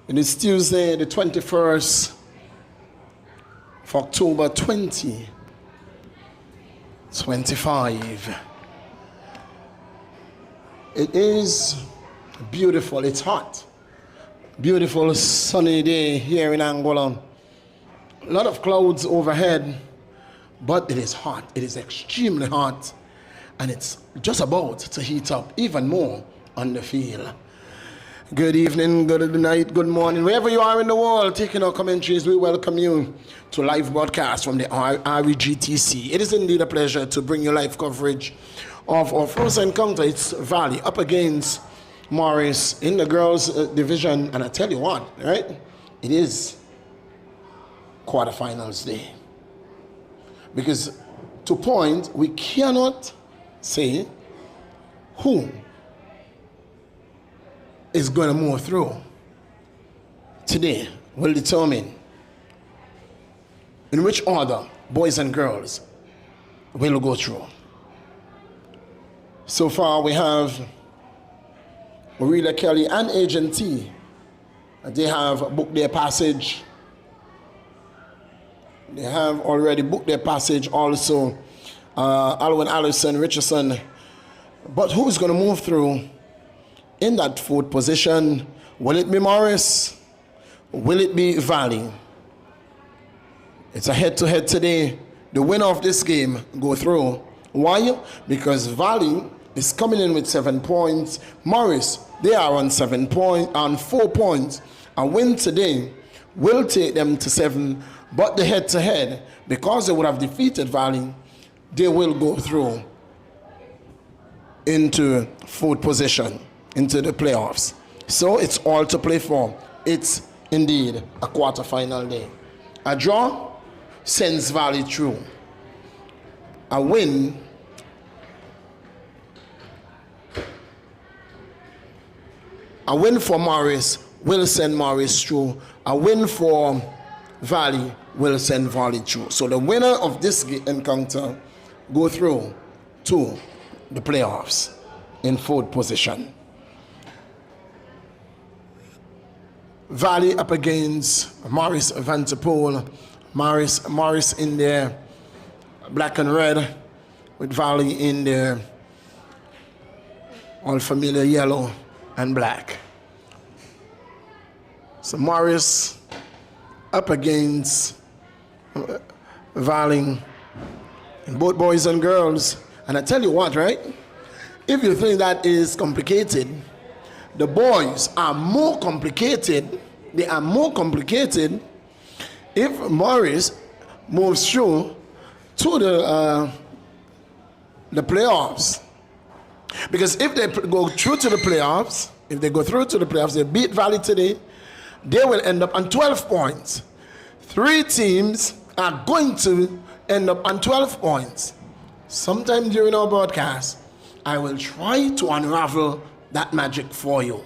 It is Tuesday, the 21st of October 2025. It is beautiful, it's hot. Beautiful sunny day here in Angola. A lot of clouds overhead, but it is hot. It is extremely hot, and it's just about to heat up even more on the field. Good evening, good night, good morning. Wherever you are in the world, taking our commentaries, we welcome you to live broadcast from the REGTC. It is indeed a pleasure to bring you live coverage of our first encounter. It's Valley up against Morris in the girls division. And I tell you what, right? It is quarterfinals day. Because to point, we cannot say who is going to move through. Today will determine in which order boys and girls will go through. So far we have Marilla Kelly and Agent T. They have booked their passage. They have already booked their passage also. Alwyn Allison, Richardson. But who's going to move through in that fourth position? Will it be Morris? Will it be Valley? It's a head-to-head today. The winner of this game go through. Why? Because Valley is coming in with 7 points. Morris, they are on 4 points. A win today will take them to 7. But the head-to-head, because they would have defeated Valley, they will go through into fourth position, into the playoffs. So it's all to play for. It's indeed a quarterfinal day. A draw sends Valley through. A win for Morris will send Morris through. A win for Valley will send Valley through. So the winner of this encounter go through to the playoffs in fourth position. Valley up against Morris Vanterpool. Morris in there, black and red, with Valley in there, all familiar yellow and black. So Morris up against Valley, both boys and girls. And I tell you what, right? If you think that is complicated, the boys are more complicated. They are more complicated if Morris moves through to the playoffs. Because if they go through to the playoffs, they beat Valley today, they will end up on 12 points. 3 teams are going to end up on 12 points. Sometime during our broadcast, I will try to unravel that magic for you.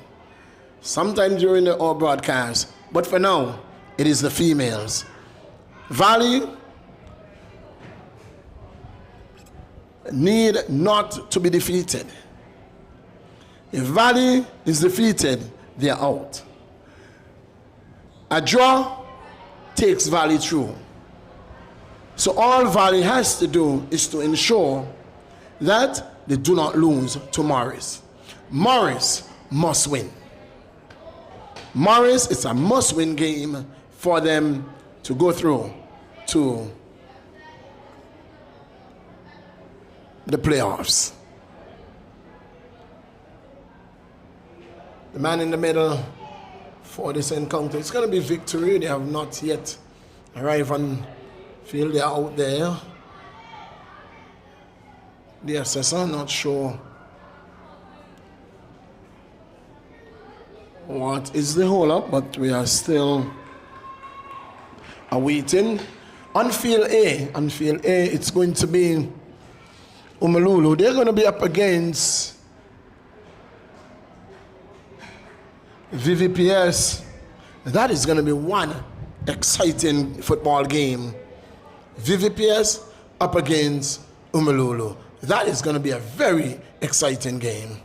Sometime during our broadcast. But for now, it is the females. Valley need not to be defeated. If Valley is defeated, they are out. A draw takes Valley through. So all Valley has to do is to ensure that they do not lose to Morris. Morris must win. Morris, it's a must-win game for them to go through to the playoffs. The man in the middle for this encounter, it's going to be Victory. They have not yet arrived on field. They are out there. The assessor, not sure what is the hold up, but we are still awaiting. On field A, it's going to be Umalulu. They're going to be up against VPS. That is going to be one exciting football game. VPS up against Umalulu. That is going to be a very exciting game.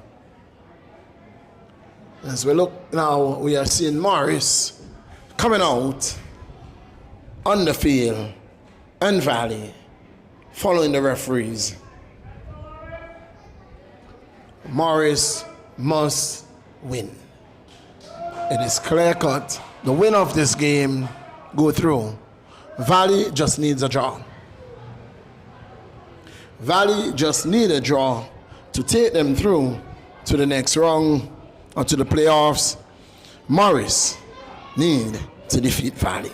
As we look now, we are seeing Morris coming out on the field and Valley following the referees. Morris must win. It is clear cut. The winner of this game go through. Valley just needs a draw. Valley just need a draw to take them through to the next round or to the playoffs. Morris need to defeat Valley.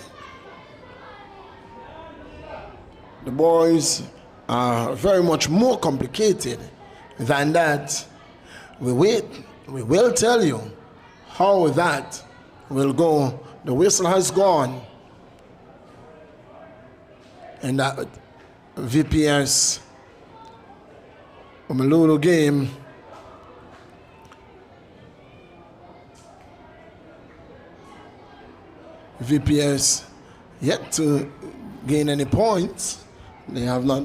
The boys are very much more complicated than that. We will tell you how that will go. The whistle has gone in that VPS Umalulu game. VPS yet to gain any points. They have not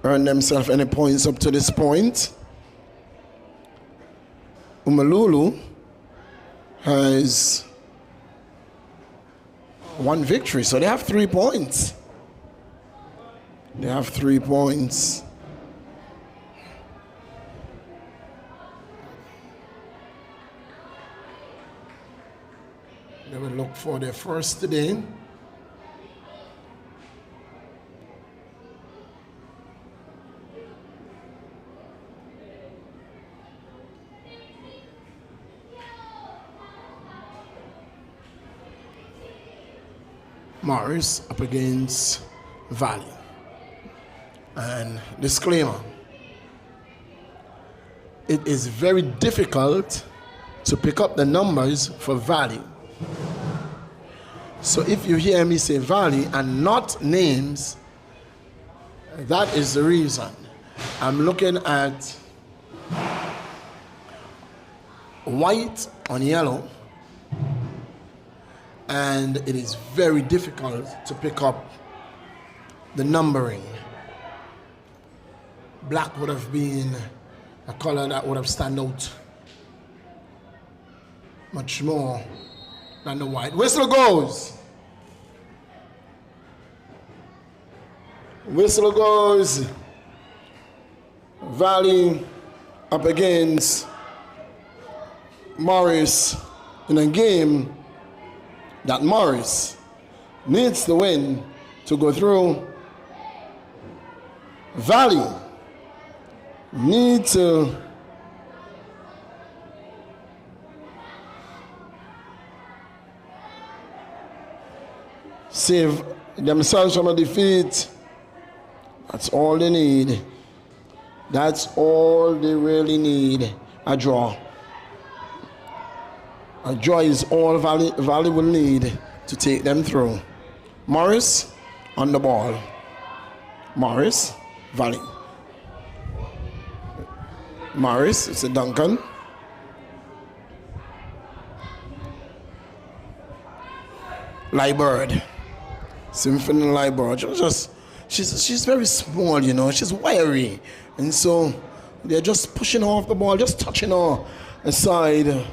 earned themselves any points up to this point. Umalulu has one victory, so they have 3 points. They have 3 points. They will look for their first today. Morris up against Valley. And disclaimer, it is very difficult to pick up the numbers for Valley. So if you hear me say Valley and not names, that is the reason. I'm looking at white on yellow, and it is very difficult to pick up the numbering. Black would have been a color that would have stand out much more than the white. Whistle goes. Whistle goes. Valley up against Morris in a game that Morris needs to win to go through. Valley need to save themselves from a defeat. That's all they need. That's all they really need. A draw. A draw is all Valley will need to take them through. Morris on the ball. Morris, Valley. Morris, it's a Duncan. Liebird. Symphony Liebird. She's very small, you know. She's wiry. And so they're just pushing her off the ball, just touching her aside.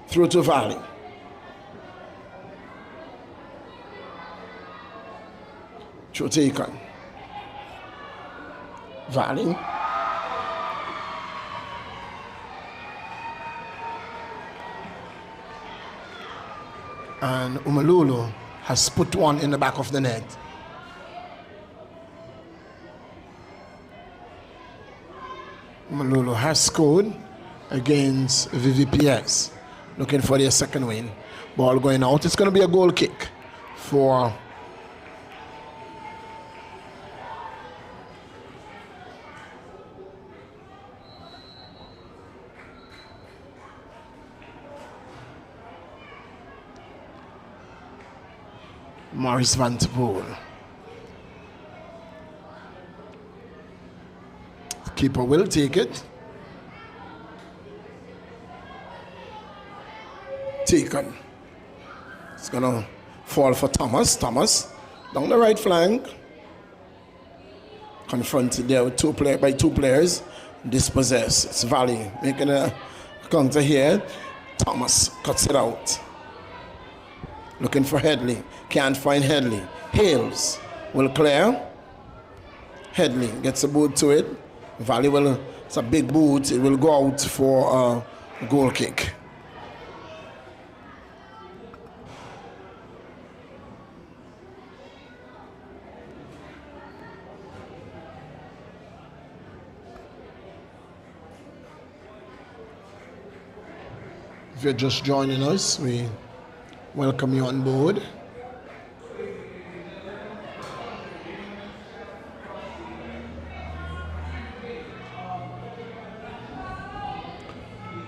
Through to Valley. Through taken. Valley. And Umalulu has put one in the back of the net. Umalulu has scored against VPS. Looking for their second win. Ball going out. It's going to be a goal kick for Morris Van Poel. The keeper will take it. Taken. It's gonna fall for Thomas. Thomas down the right flank. confronted there with two players. Dispossessed. It's Valley making a counter here. Thomas cuts it out. Looking for Headley. Can't find Headley. Hales will clear. Headley gets a boot to it. Valley will, it's a big boot. It will go out for a goal kick. If you're just joining us, we welcome you on board.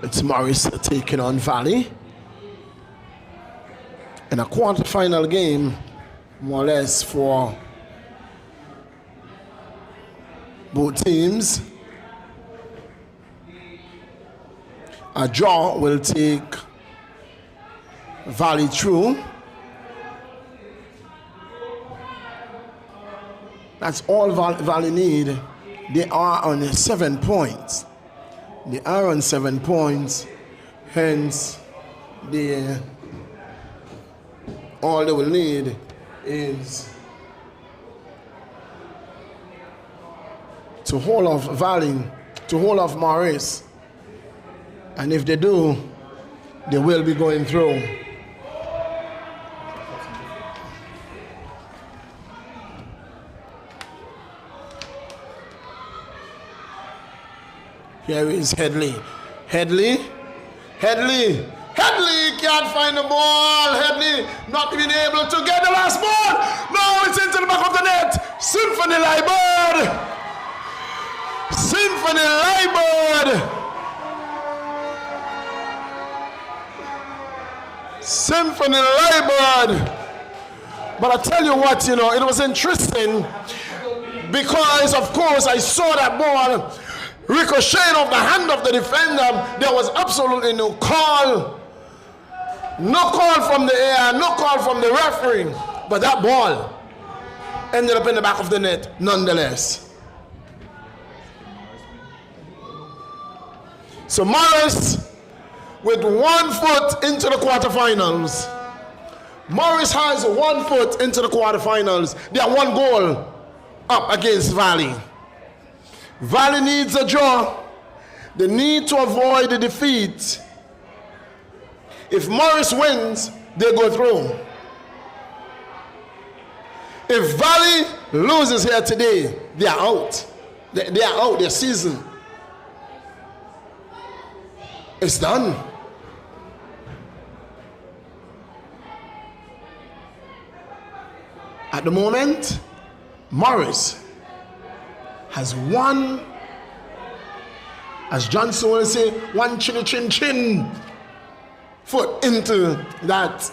It's Morris taking on Valley in a quarter-final game, more or less, for both teams. A draw will take Valley through. That's all Valley need. They are on 7 points. They are on 7 points. Hence, all they will need is to hold off Valley, to hold off Morris. And if they do, they will be going through. Here is Headley. Headley can't find the ball. Headley not being able to get the last ball. No, it's into the back of the net. Symphony Liebert. But I tell you what, it was interesting because, of course, I saw that ball ricocheting off the hand of the defender. There was absolutely no call. No call from the air, no call from the referee. But that ball ended up in the back of the net nonetheless. So Morris with 1 foot into the quarterfinals. Morris has 1 foot into the quarterfinals. They are 1 goal up against Valley. Valley needs a draw. They need to avoid the defeat. If Morris wins, they go through. If Valley loses here today, they are out. They are out, their season. It's done. At the moment, Morris has 1, as Johnson will say, 1 chin foot into that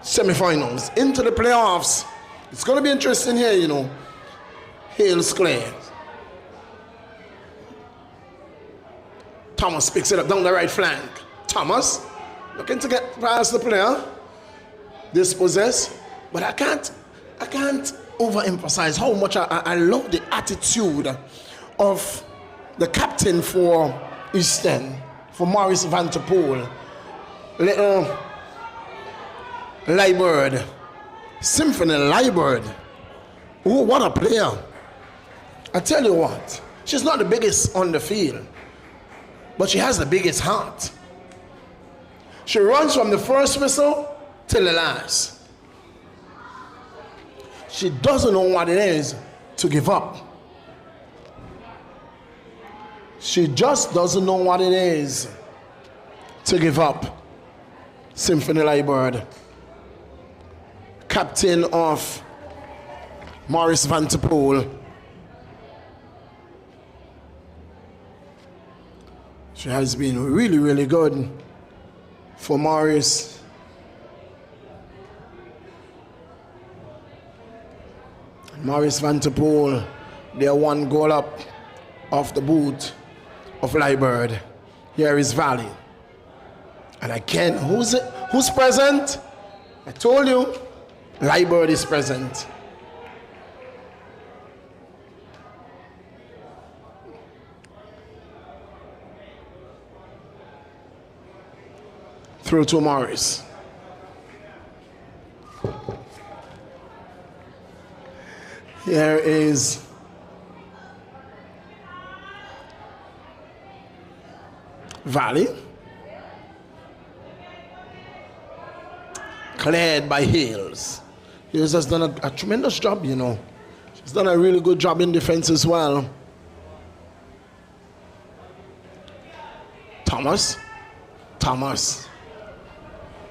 semi-finals, into the playoffs. It's going to be interesting here, Hales clear. Thomas picks it up down the right flank. Thomas looking to get past the player. Dispossessed, but I can't overemphasize how much I love the attitude of the captain for Eastern, for Morris Van der Poel. Little Liebert, Symphony Liebert. Oh, what a player. I tell you what, she's not the biggest on the field, but she has the biggest heart. She runs from the first whistle till the last. She doesn't know what it is to give up. She just doesn't know what it is to give up. Symphony Liebert, captain of Morris Van der Poel. She has been really, really good for Morris. Morris Van der Poel, they're 1 goal up off the boot of Liebert. Here is Valley. And again, who's present? I told you, Liebert is present. through to Morris. Here is Valley. Cleared by Hales. Hales has done a tremendous job, you know. She's done a really good job in defense as well. Thomas.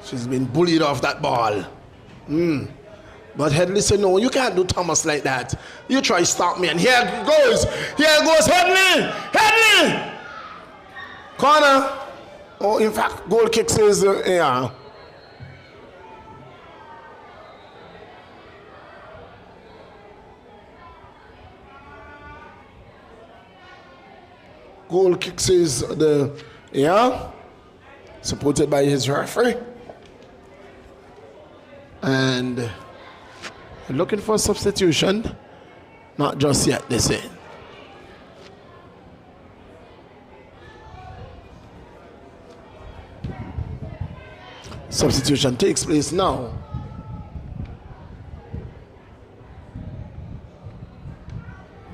She's been bullied off that ball. But Headley said, no, you can't do Thomas like that. You try to stop me. And here goes Headley. Corner. Oh, in fact, goal kick says, yeah. Goal kick says supported by his referee. And looking for a substitution. Not just yet, they say. Substitution takes place now.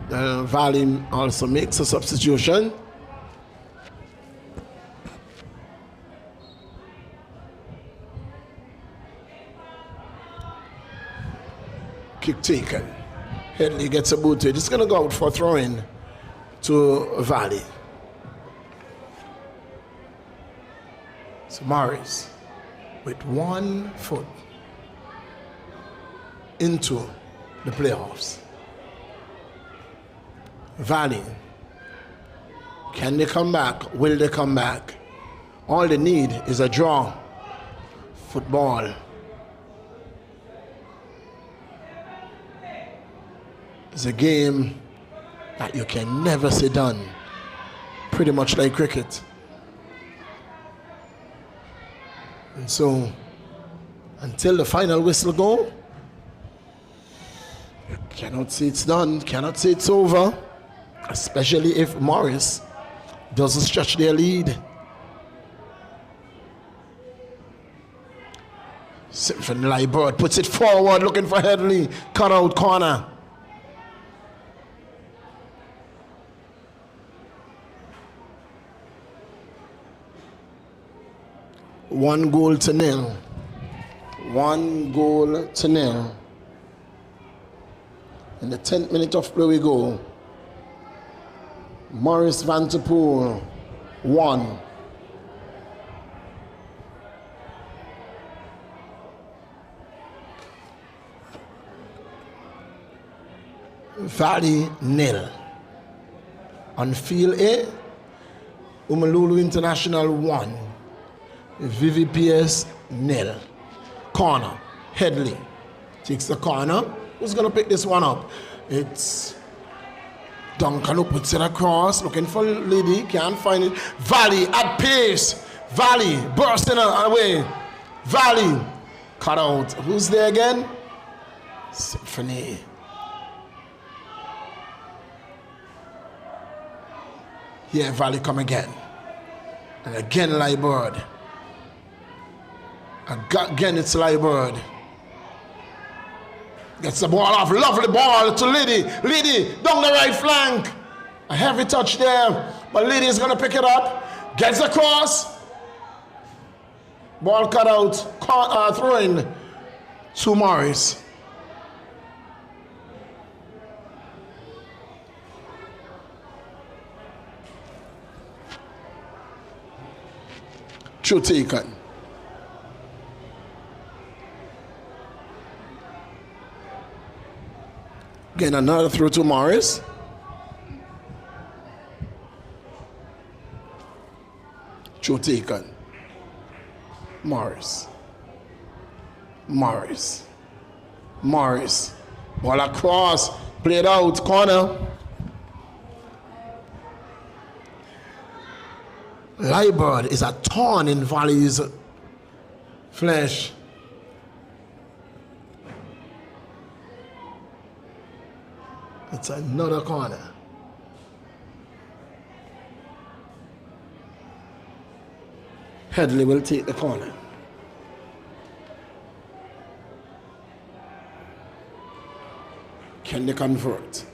Valley also makes a substitution. Kick taken. Headley gets a boot to it. It's going to go out for throwing to Valley. So Morris with 1 foot into the playoffs. Valley. Can they come back? Will they come back? All they need is a draw. Football. It's a game that you can never see done. Pretty much like cricket. And so, until the final whistle go, you cannot say it's done, cannot say it's over, especially if Morris doesn't stretch their lead. Symphony Liebert puts it forward, looking for Headley, cut out corner. One goal to nil. In the 10th minute of play we go. Morris Vanterpool 1. Valley 0. On field A, Umalulu International 1. VPS 0. Corner. Headley takes the corner. Who's going to pick this one up? It's Duncan who puts it across. Looking for Lady. Can't find it. Valley at pace. Valley bursting away. Valley cut out. Who's there again? Symphony. Here Valley come again. And again Liebert. Again, it's Liebert. Gets the ball off. Lovely ball to Liddy. Liddy down the right flank. A heavy touch there. But Liddy is going to pick it up. Gets the cross. Ball cut out. Throwing to Morris. True taken. Again, another throw to Morris. True taken. Morris. Ball across. Played out. Corner. Liebert is a thorn in Valley's flesh. It's another corner. Headley will take the corner. Can they convert?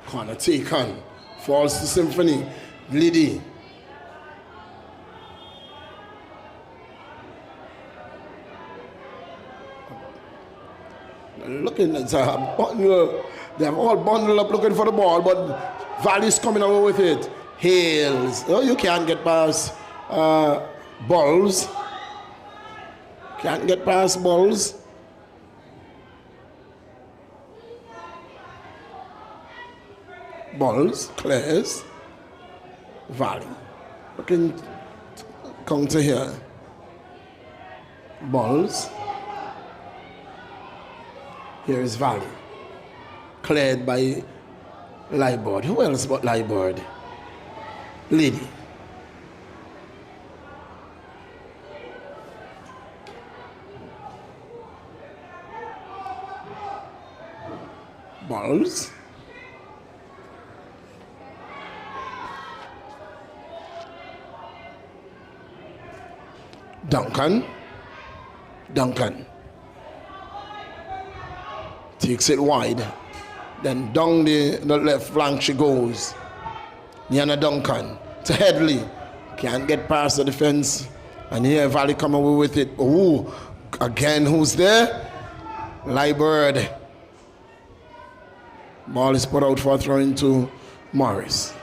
Corner taken. Falls to Symphony. Liddy. Looking at a bundle. They have all bundled up looking for the ball, but Valley's coming away with it. Hales. Oh, you can't get past balls. Can't get past balls. Balls, clears. Valley. Looking counter here. Balls. Here is Valley. Cleared by Libord. Who else but Libord? Lady. Balls. Duncan. Takes it wide. Then down the left flank she goes. Niana Duncan to Headley. Can't get past the defense. And here Valley come away with it. Ooh, again, who's there? Libord. Ball is put out for a throw into Morris.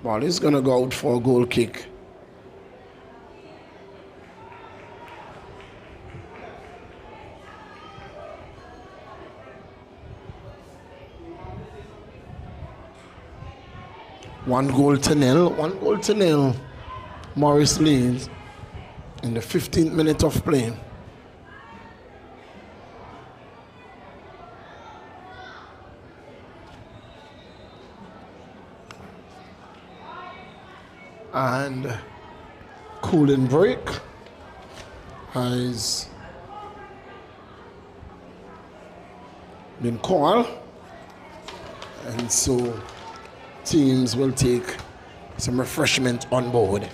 Ball is going to go out for a goal kick. One goal to nil. Morris leads in the 15th minute of play. And cooling break has been called, and so teams will take some refreshment on board.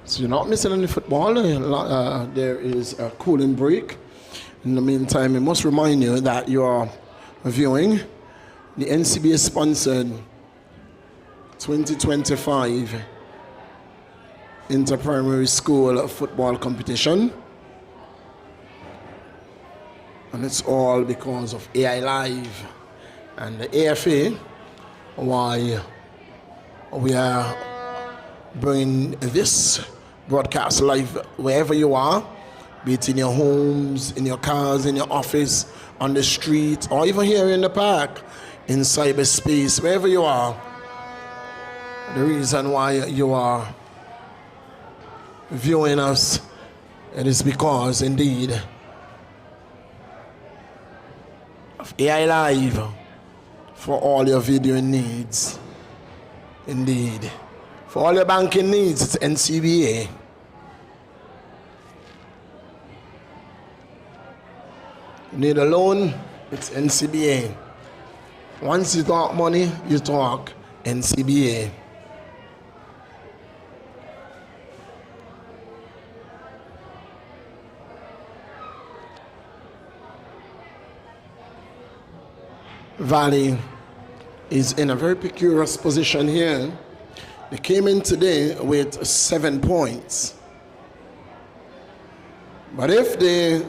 So you're not missing any football. There is a cooling break. In the meantime, I must remind you that you are viewing the NCBA sponsored 2025 Inter-Primary School football competition. And it's all because of AI Live and the AFA, why we are bringing this broadcast live wherever you are, be it in your homes, in your cars, in your office, on the street, or even here in the park, in cyberspace, wherever you are. The reason why you are viewing us, it is because indeed of AI Live for all your video needs. Indeed. For all your banking needs, it's NCBA. You need a loan, it's NCBA. Once you talk money, you talk NCBA. Valley is in a very precarious position here. They came in today with 7 points. But if they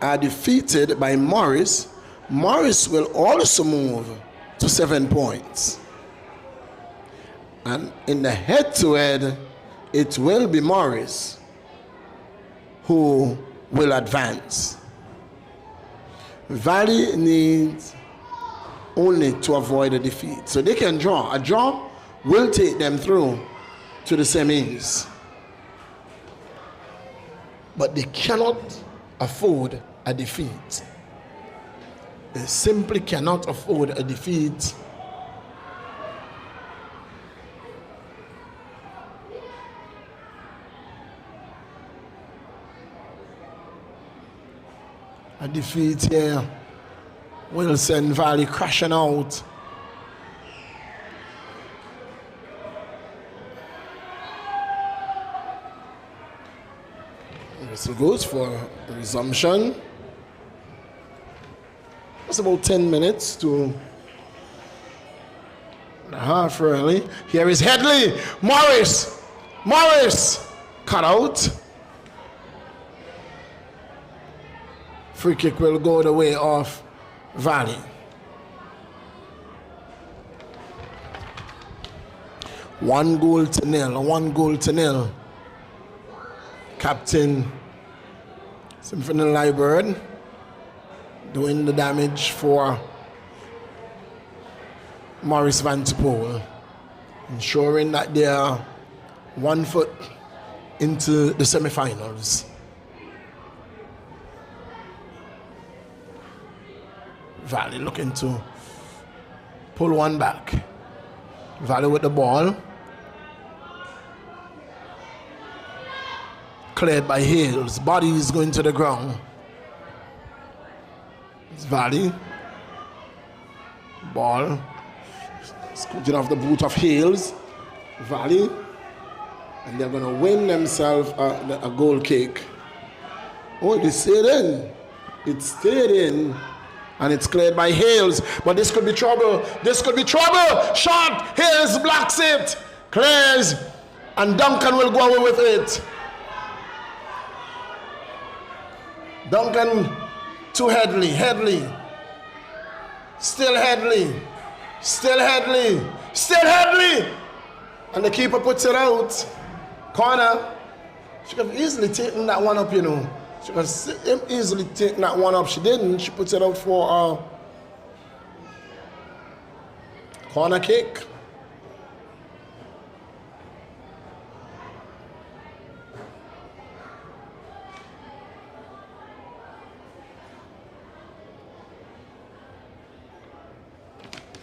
are defeated by Morris, Morris will also move to 7 points. And in the head-to-head, it will be Morris who will advance. Valley needs only to avoid a defeat. So they can draw. A draw will take them through to the semis. But they cannot afford a defeat. They simply cannot afford a defeat. A defeat here will send Valley crashing out. So goes for resumption. It's about 10 minutes to the half early. Here is Headley. Morris. Cut out. Free kick will go the way of Valley. 1-0. Captain Symphony Library doing the damage for Morris Van Poel, ensuring that they are 1 foot into the semifinals. Valley looking to pull one back. Valley with the ball. Cleared by Hales. Body is going to the ground. It's Valley. Ball. Scooting off the boot of Hales. Valley. And they're going to win themselves a goal kick. Oh, it stayed in. It stayed in. And it's cleared by Hales. But this could be trouble. Shot. Hales blocks it. Clears. And Duncan will go away with it. Duncan to Headley. Still Headley. And the keeper puts it out. Corner. She could have easily taken that one up, you know. She could have easily taken that one up. She didn't. She puts it out for a corner kick.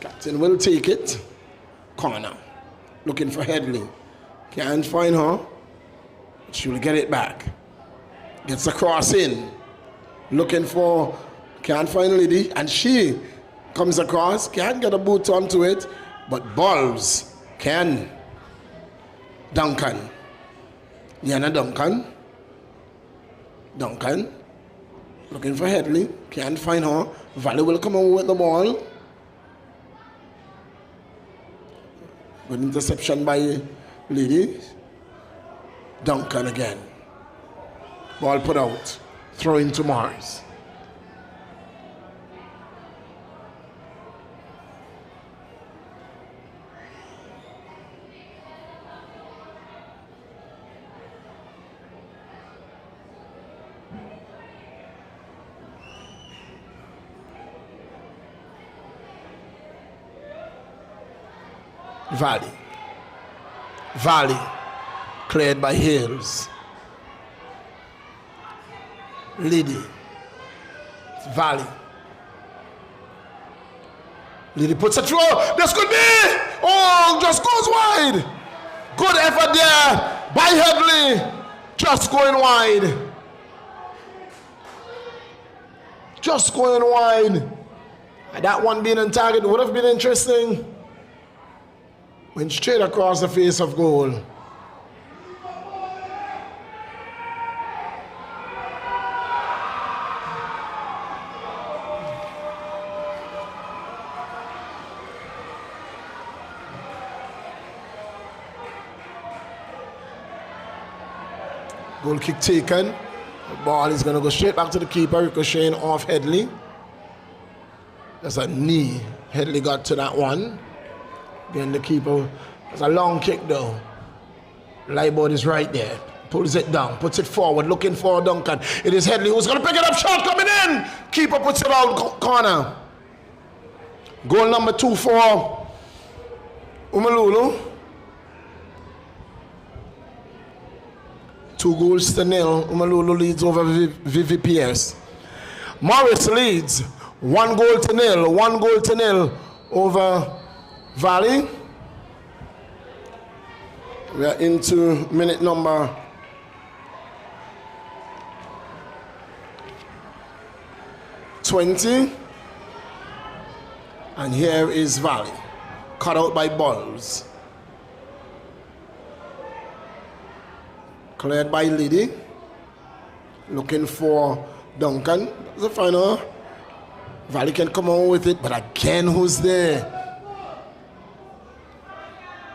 Captain will take it. Corner. Looking for Headley. Can't find her. She will get it back. Gets a cross in. Looking for, can't find Liddy. And she comes across. Can't get a boot onto it. But balls can. Duncan. Yana Duncan. Looking for Headley. Can't find her. Valley will come over with the ball. Good interception by Liddy. Duncan again. Ball put out. Throw into Morris. Valley. Cleared by Hales. Liddy. Valley. Liddy puts a throw. This could be. Oh, just goes wide. Good effort there by Headley. Just going wide. That one being on target would have been interesting. Went straight across the face of goal. Goal kick taken. The ball is going to go straight back to the keeper, ricocheting off Headley. That's a knee. Headley got to that one. Again, the keeper. It's a long kick though. Lightboard is right there. Pulls it down, puts it forward, looking for Duncan. It is Headley who's going to pick it up. Shot coming in. Keeper puts it out corner. Goal number 2 for Umalulu. 2-0. Umalulu leads over VPS. Morris leads 1-0. 1-0 over Valley. We are into minute number 20. And here is Valley. Cut out by Balls. Cleared by Liddy. Looking for Duncan. The final. Valley can come on with it, but again, who's there?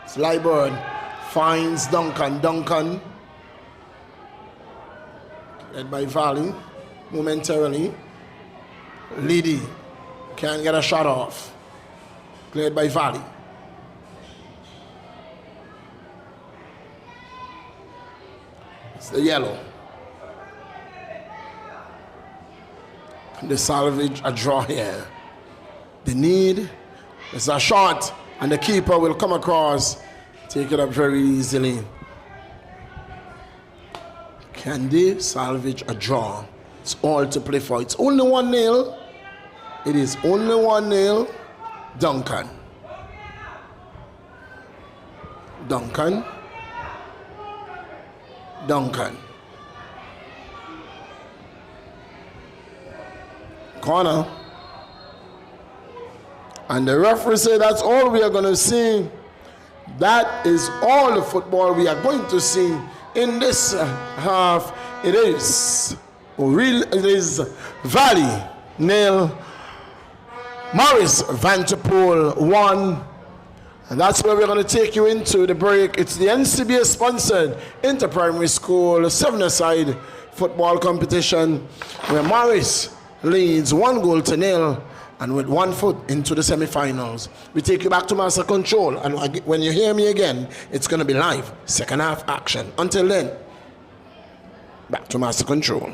Slybird finds Duncan. Duncan. Led by Valley momentarily. Liddy can't get a shot off. Cleared by Valley. It's the yellow. The salvage a draw here. The need is a shot, and the keeper will come across, take it up very easily. Can they salvage a draw? It's all to play for. It's only 1-0. It is only 1-0. Duncan. Duncan. Duncan. Corner. And the referee said that's all we are going to see. That is all the football we are going to see in this half. It is Valley 0, Morris Vanterpool 1. And that's where we're going to take you into the break. It's the NCBA sponsored inter-primary school 7-a-side football competition where Morris leads 1-0 and with 1 foot into the semi-finals. We take you back to Master Control, and when you hear me again, it's going to be live, second half action. Until then, back to Master Control.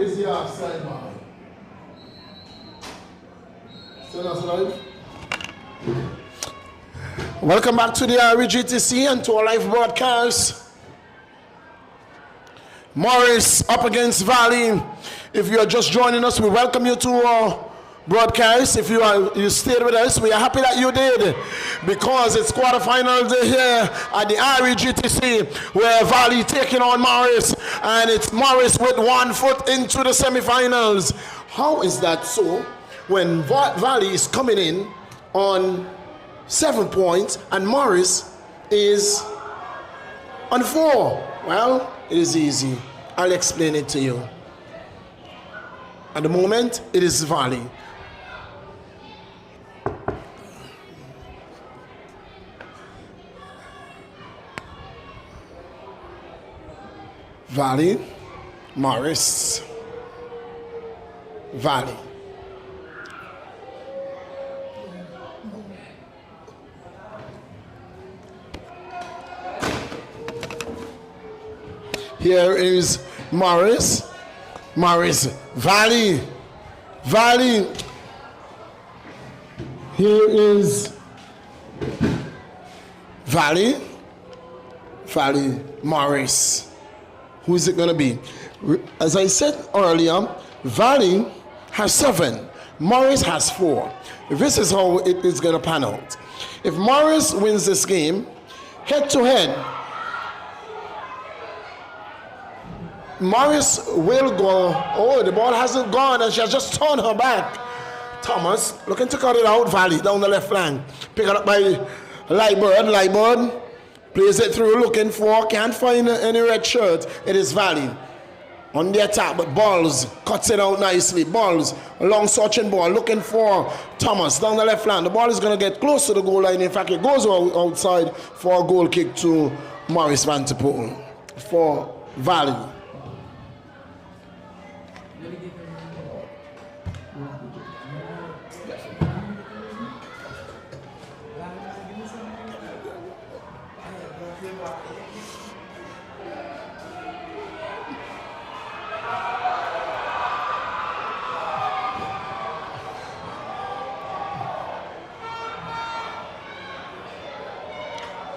Is the offside man. Still outside. Welcome back to the RGTC and to our live broadcast. Morris up against Valley. If you are just joining us, we welcome you to our broadcast. If you stayed with us, we are happy that you did, because it's quarterfinals here at the RGTC, where Valley taking on Morris, and it's Morris with 1 foot into the semifinals. How is that so when Valley is coming in on 7 points and Morris is on 4? Well, it is easy. I'll explain it to you. At the moment, it is Valley. Valley, Morris, Valley. Here is Morris, Valley, Valley. Here is Valley, Morris. Who is it going to be? As I said earlier, Valley has 7, Morris has 4. This is how it is going to pan out. If Morris wins this game, head to head, Morris will go. Oh, the ball hasn't gone and she has just turned her back. Thomas looking to cut it out. Valley down the left flank. Pick it up by Lightbird. Plays it through, looking for, can't find any red shirt. It is Valley on the attack, but Balls cuts it out nicely. Balls, a long searching ball, looking for Thomas down the left flank. The ball is going to get close to the goal line. In fact, it goes outside for a goal kick to Morris Van de Poel for Valley.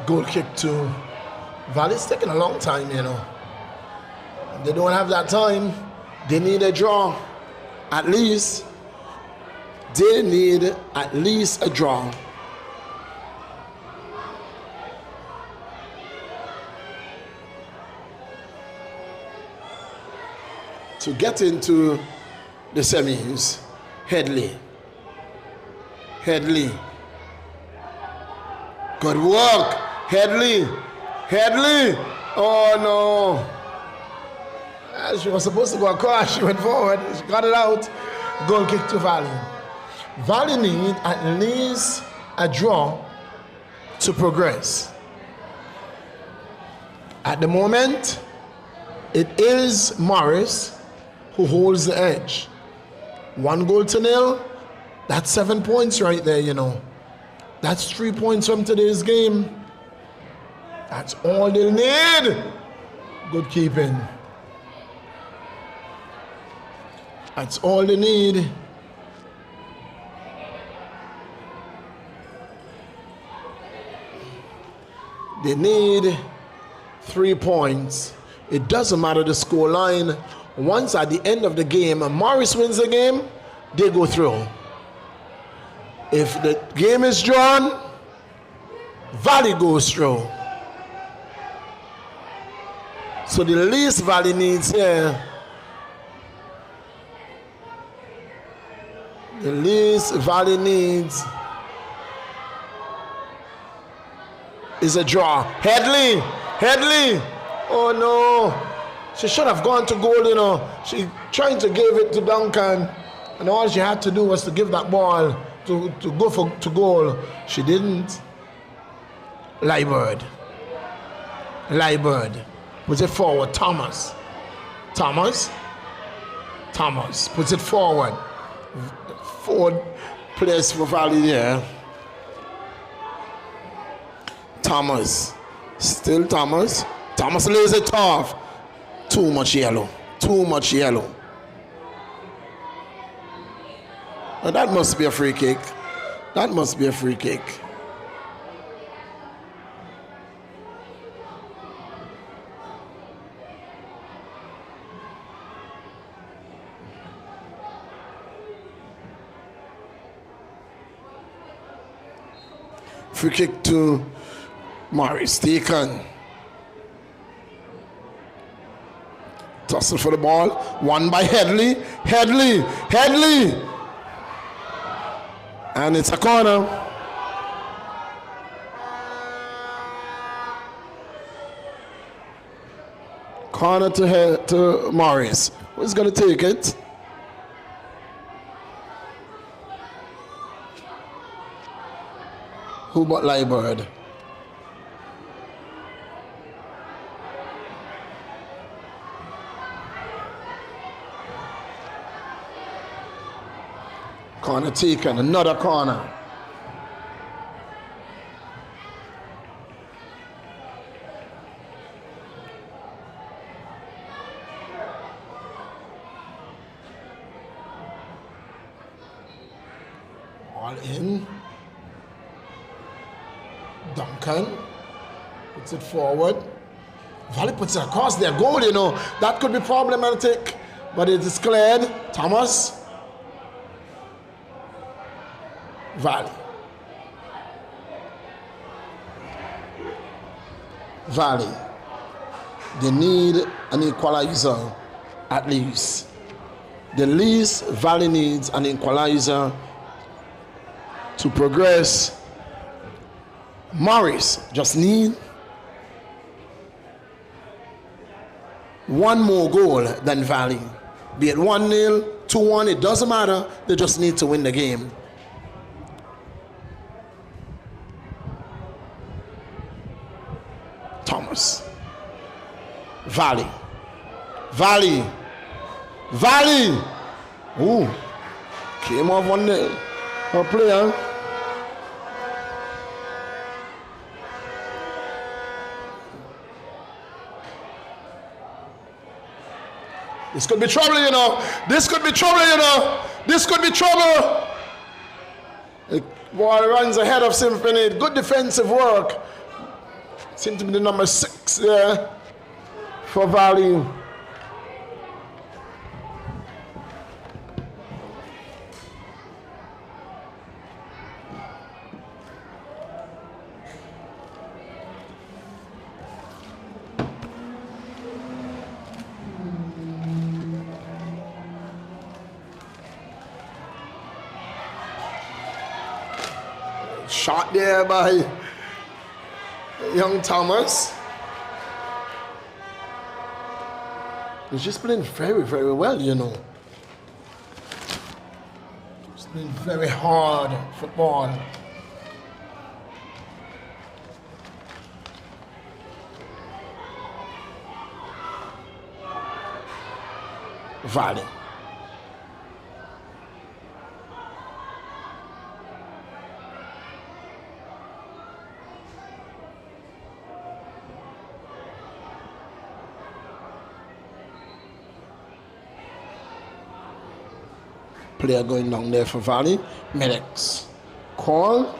Goal kick to Valley. It's taking a long time, you know. They don't have that time. They need a draw. At least. They need at least a draw. To get into the semis. Headley. Good work. Headley. Oh no. She was supposed to go across. She went forward. She got it out. Goal kick to Valley. Valley need at least a draw to progress. At the moment, it is Morris who holds the edge. 1-0. That's 7 points right there, you know. That's 3 points from today's game. That's all they need. Good keeping. That's all they need. They need 3 points. It doesn't matter the score line. Once at the end of the game, Morris wins the game, they go through. If the game is drawn, Valley goes through. So the least Valley needs here, the least Valley needs is a draw. Headley. Oh no. She should have gone to goal, you know. She trying to give it to Duncan, and all she had to do was to give that ball to go to goal. She didn't. Lightbird puts it forward. Thomas puts it forward. Forward place for Valley there. Thomas lays it off. Too much yellow. Now that must be a free kick. That must be a free kick. Free kick to Morris, taken. Tussle for the ball. Won by Headley. Headley. And it's a corner. Corner to Morris. Who's going to take it? Who but Liebird? Corner taken, another corner. All in. Duncan puts it forward. Valley puts it across their goal, you know. That could be problematic, but it is cleared. Thomas. Valley. They need an equalizer at least. The least Valley needs an equalizer to progress. Morris just need one more goal than Valley. Be it 1-0, 2-1, it doesn't matter. They just need to win the game. Thomas. Valley. Ooh. Came off on the player. This could be trouble, you know. This could be trouble. The ball runs ahead of Symphony. Good defensive work. Seems to be the number 6 there for Valley. Shot there by young Thomas. He's just playing very, very well, you know. He's playing very hard football. Valley. Player going down there for Valley. Medics. Call.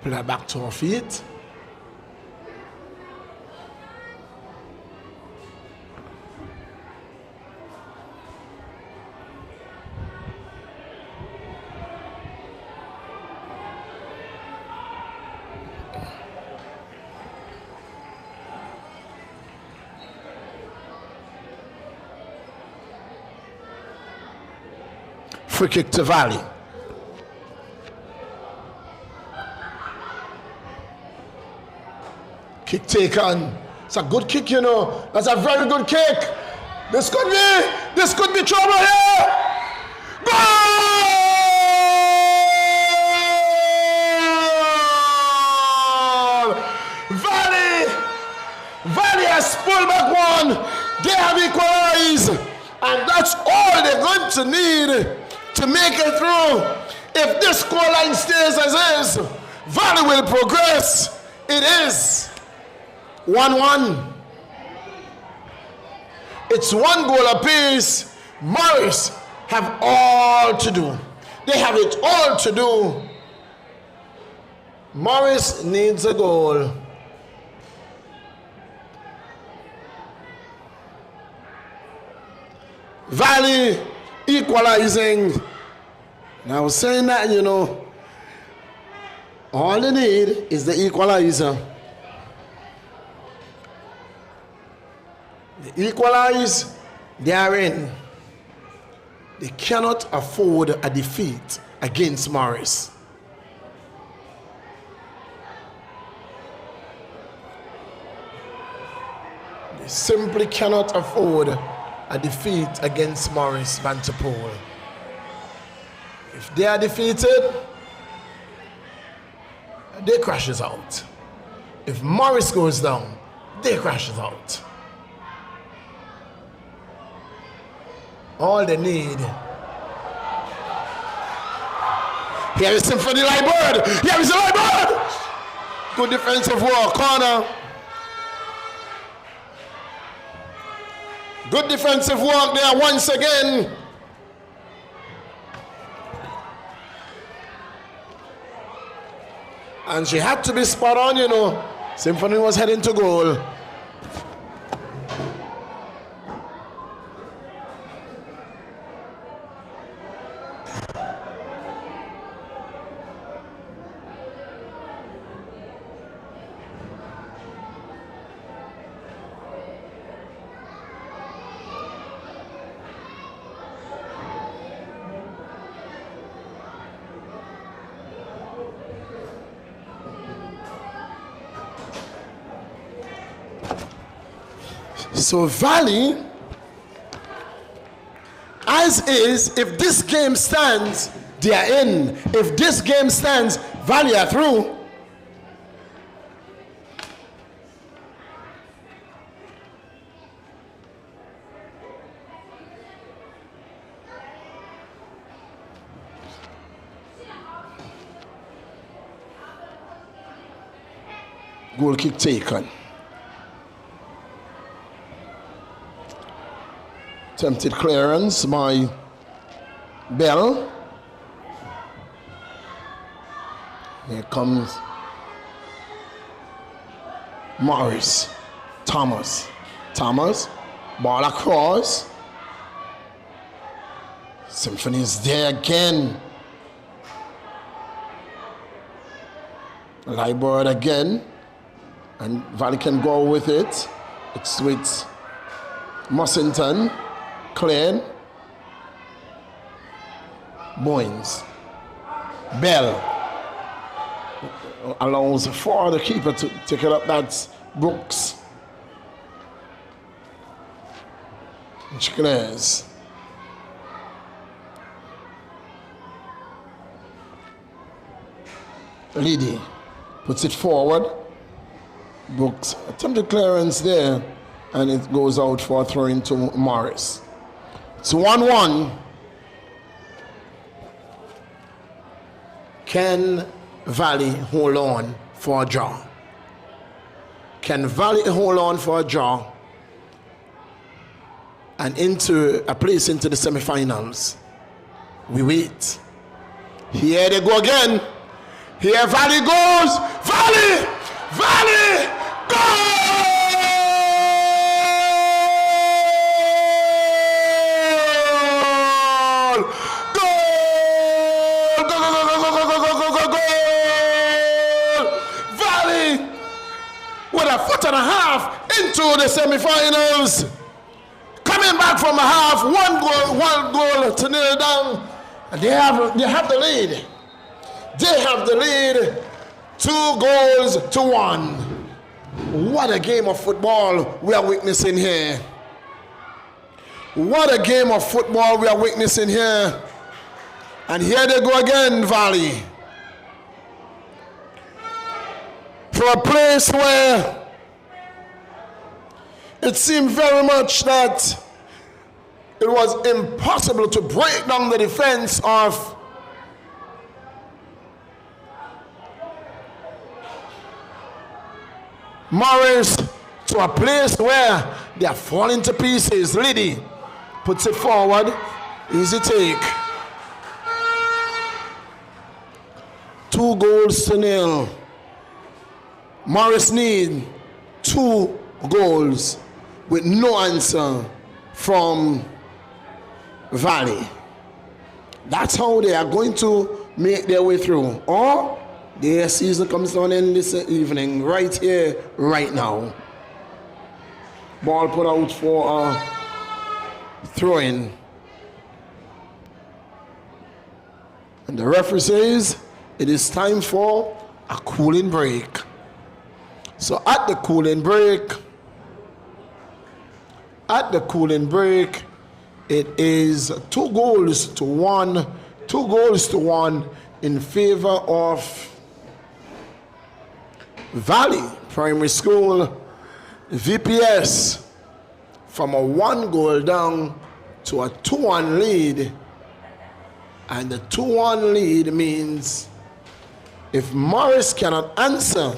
Player back to her feet. Free kick to Valley. Kick taken. It's a good kick, you know. That's a very good kick. This could be trouble here. Goal! pull back one. They have equalized. And that's all they're going to need to make it through. If this scoreline stays as is, Valley will progress. It is 1-1. It's 1 goal apiece. Morris have all to do. They have it all to do. Morris needs a goal. Valley equalizing. Now I was saying that, you know, all they need is the equalizer. They equalize, they are in. They cannot afford a defeat against Morris. They simply cannot afford a defeat against Morris Vanterpool. If they are defeated, they crashes out. If Morris goes down, they crashes out. All they need. Here is Symphony Lightbird. Here is the Lightbird. Good defensive work, corner. Good defensive work there once again. And she had to be spot on, you know. Symphony was heading to goal. So Valley, as is, if this game stands, they are in. If this game stands, Valley are through. Goal kick taken. Attempted clearance by Bell. Here comes Morris. Thomas, ball across. Symphony is there again. Lightbird again. And Valley can go with it. It's with Mussington. Clean. Boynes. Bell allows for the keeper to take it up. That's Brooks. Which clears. Liddy puts it forward. Brooks attempted clearance there, and it goes out for a throw into Morris. It's 1-1. Can Valley hold on for a draw? Can Valley hold on for a draw and into a place into the semifinals? We wait. Here they go again. Here Valley goes. Valley! Valley! Goal! Foot and a half into the semifinals. Coming back from a half, one goal to nail down. And they have the lead. They have the lead. 2 goals to 1. What a game of football we are witnessing here. What a game of football we are witnessing here. And here they go again, Valley. For a place where It seemed very much that it was impossible to break down the defense of Morris to a place where they are falling to pieces. Liddy puts it forward. Easy take. 2-0. Morris need 2 goals with no answer from Valley. That's how they are going to make their way through. Or their season comes to an end this evening, right here, right now. Ball put out for a throw-in. And the referee says it is time for a cooling break. So at the cooling break, it is 2-1, 2-1 in favor of Valley Primary School. VPS from a 1-goal down to a 2-1 lead. And the 2-1 lead means if Morris cannot answer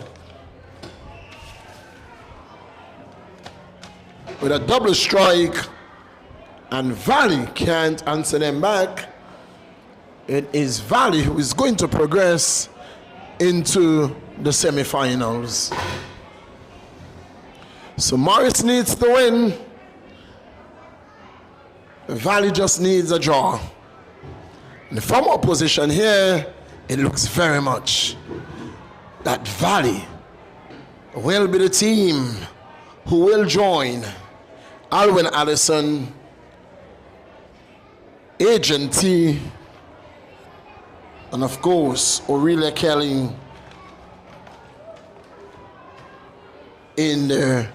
with a double strike and Valley can't answer them back, it is Valley who is going to progress into the semifinals. So Morris needs to win. Valley just needs a draw. And from our position here, it looks very much that Valley will be the team who will join Alwyn Allison, Agent T, and of course, Aurelia Kelly in the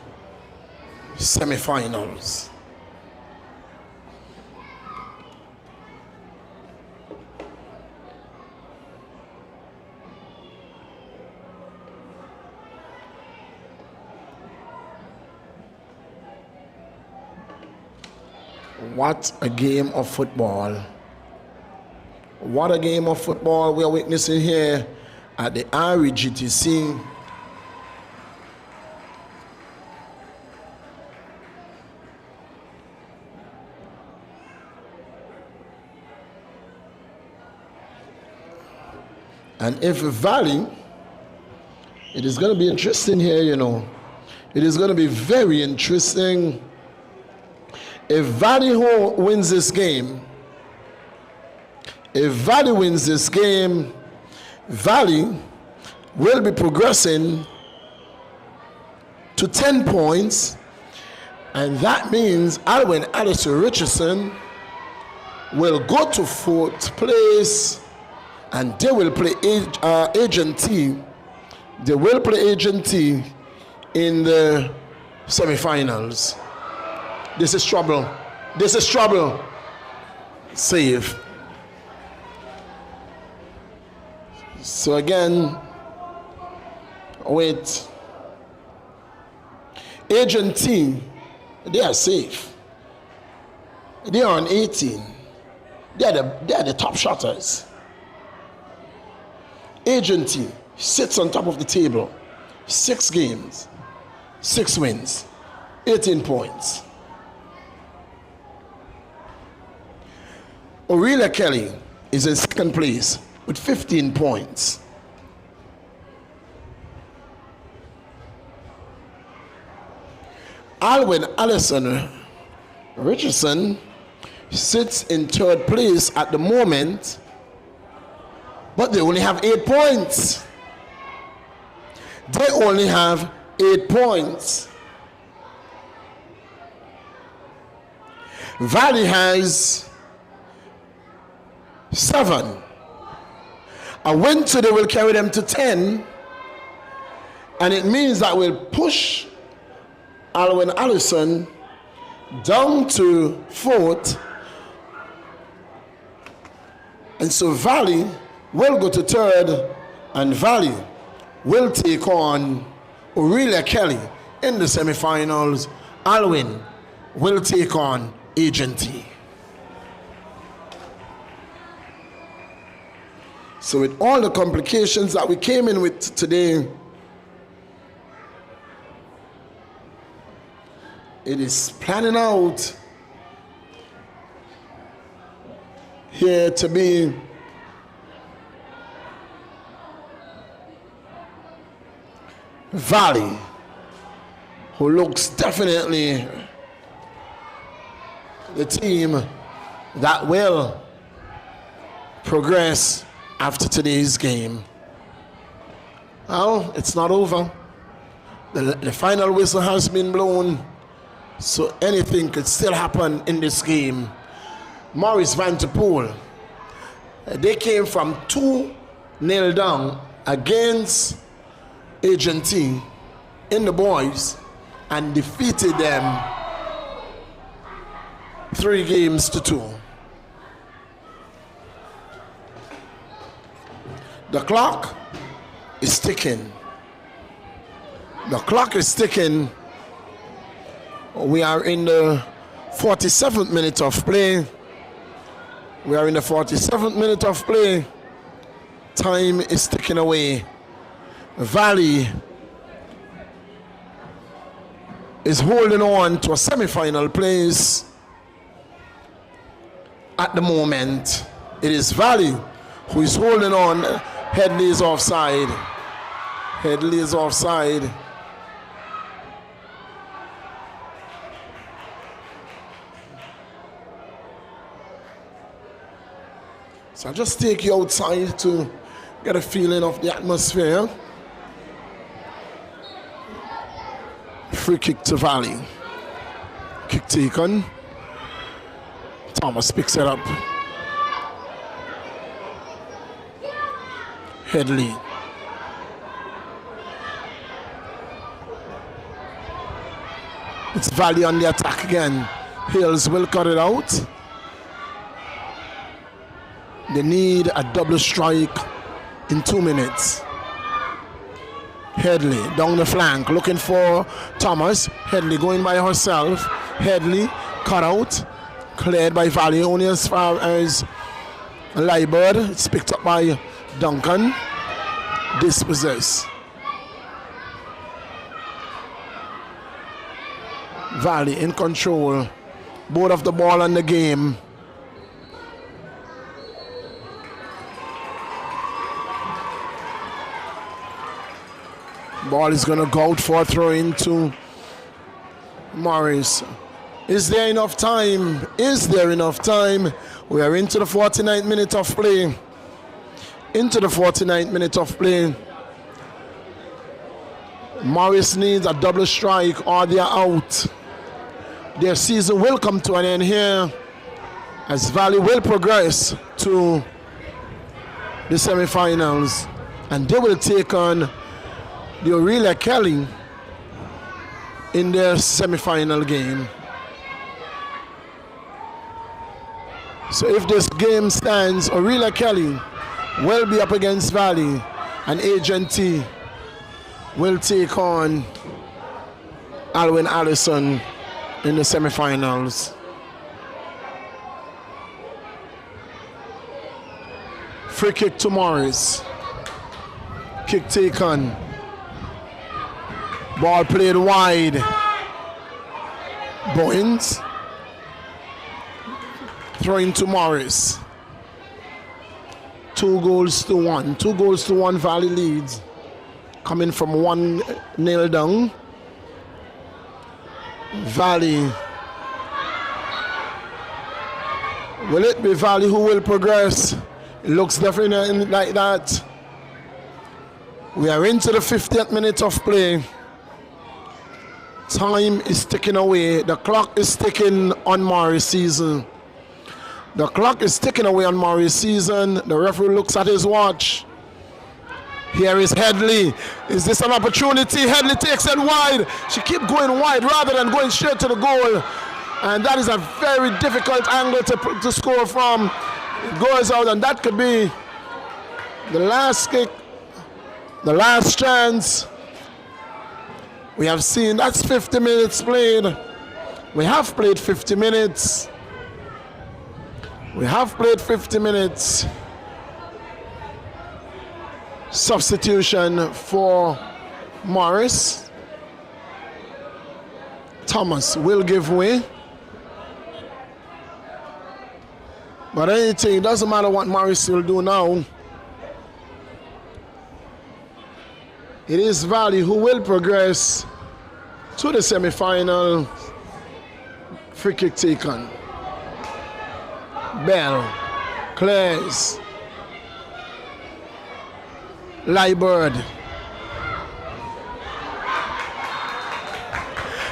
semifinals. What a game of football. What a game of football we are witnessing here at the REGTC. And if Valley, it is going to be interesting here, you know. It is going to be very interesting. If Valley wins this game, Valley will be progressing to 10 points, and that means Alwyn Allison Richardson will go to 4th place, and they will play Agent T. They will play Agent T in the semifinals. This is trouble. This is trouble. Save. So again, with Agent T, they are safe. They are on 18. They are the top shotters. Agent T sits on top of the table. 6 games, 6 wins, 18 points. Aurelia Kelly is in 2nd place with 15 points. Alwyn Allison Richardson sits in 3rd place at the moment, but they only have 8 points. They only have 8 points. Valley has 7. A win today will carry them to 10, and it means that we'll push Alwyn Allison down to 4th, and so Valley will go to 3rd, and Valley will take on Aurelia Kelly in the semifinals Alwyn will take on Agent T. So with all the complications that we came in with today, it is planning out here to be Valley, who looks definitely the team that will progress after today's game. Well, it's not over. The final whistle has been blown, so anything could still happen in this game. Maurice Vanterpool, they came from 2-0 down against Agent T in the boys and defeated them 3-2. The clock is ticking. The clock is ticking. We are in the 47th minute of play. We are in the 47th minute of play. Time is ticking away. Valley is holding on to a semi-final place at the moment. It is Valley who is holding on. Headley is offside. Headley is offside. So I'll just take you outside to get a feeling of the atmosphere. Free kick to Valley. Kick taken. Thomas picks it up. Headley. It's Valley on the attack again. Hills will cut it out. They need a double strike in 2 minutes. Headley down the flank looking for Thomas. Headley going by herself. Headley cut out. Cleared by Valley only as far as Liebert. It's picked up by Duncan. Dispossess. Valley in control. Both of the ball and the game. Ball is going to go out for a throw into Morris. Is there enough time? Is there enough time? We are into the 49th minute of play. Into the 49th minute of play. Morris needs a double strike or they are out. Their season will come to an end here as Valley will progress to the semifinals and they will take on the Aurelia Kelly in their semifinal game. So if this game stands, Aurelia Kelly will be up against Valley and Agent T will take on Alwyn Allison in the semifinals. Free kick to Morris. Kick taken. Ball played wide. Bowens. Throwing to Morris. 2-1. 2-1 Valley leads. Coming from 1-0 down. Valley. Will it be Valley who will progress? It looks definitely like that. We are into the 50th minute of play. Time is ticking away. The clock is ticking on Morris season. The clock is ticking away on Morris season. The referee looks at his watch. Here is Headley. Is this an opportunity? Headley takes it wide. She keeps going wide rather than going straight to the goal. And that is a very difficult angle to score from. It goes out, and that could be the last kick, the last chance. We have seen that's 50 minutes played. We have played 50 minutes. We have played 50 minutes. Substitution for Morris. Thomas will give way. But anything, it doesn't matter what Morris will do now. It is Valley who will progress to the semi-final. Free kick taken. Bell clears. Liebird.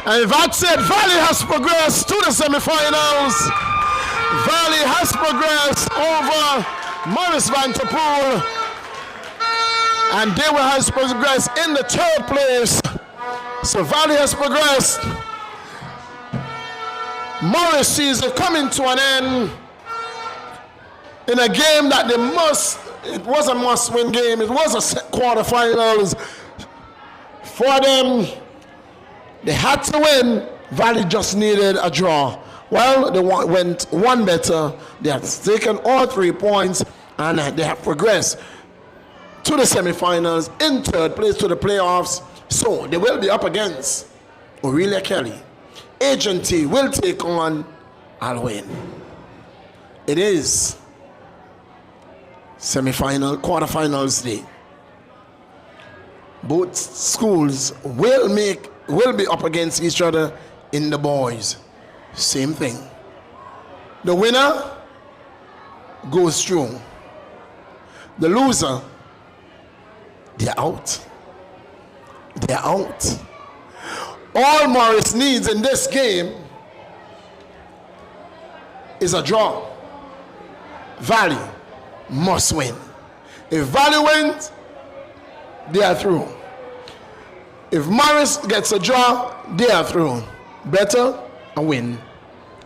And that's it. Valley has progressed to the semi-finals. Valley has progressed over Morris Van Der Poel. And they will have progressed in the 3rd place. So Valley has progressed. Morris sees it coming to an end in a game that they must, it was a must-win game. It was a quarterfinals for them. They had to win. Valley just needed a draw. Well, they went one better. They have taken all 3 points and they have progressed to the semifinals in 3rd place to the playoffs. So they will be up against Aurelia Kelly. Agent T will take on Alwyn. It is semi-final, quarterfinals day. Both schools will be up against each other in the boys. Same thing. The winner goes through. The loser, they're out. They're out. All Morris needs in this game is a draw. Valley must win. If Valley wins, they are through. If Morris gets a draw, they are through. Better a win.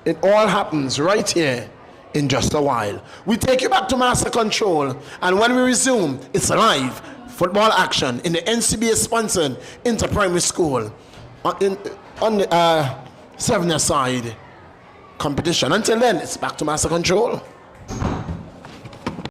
It all happens right here in just a while. We take you back to Master Control, and when we resume, it's live football action in the NCBA sponsored inter-primary school on the 7-year side competition. Until then, it's back to Master Control.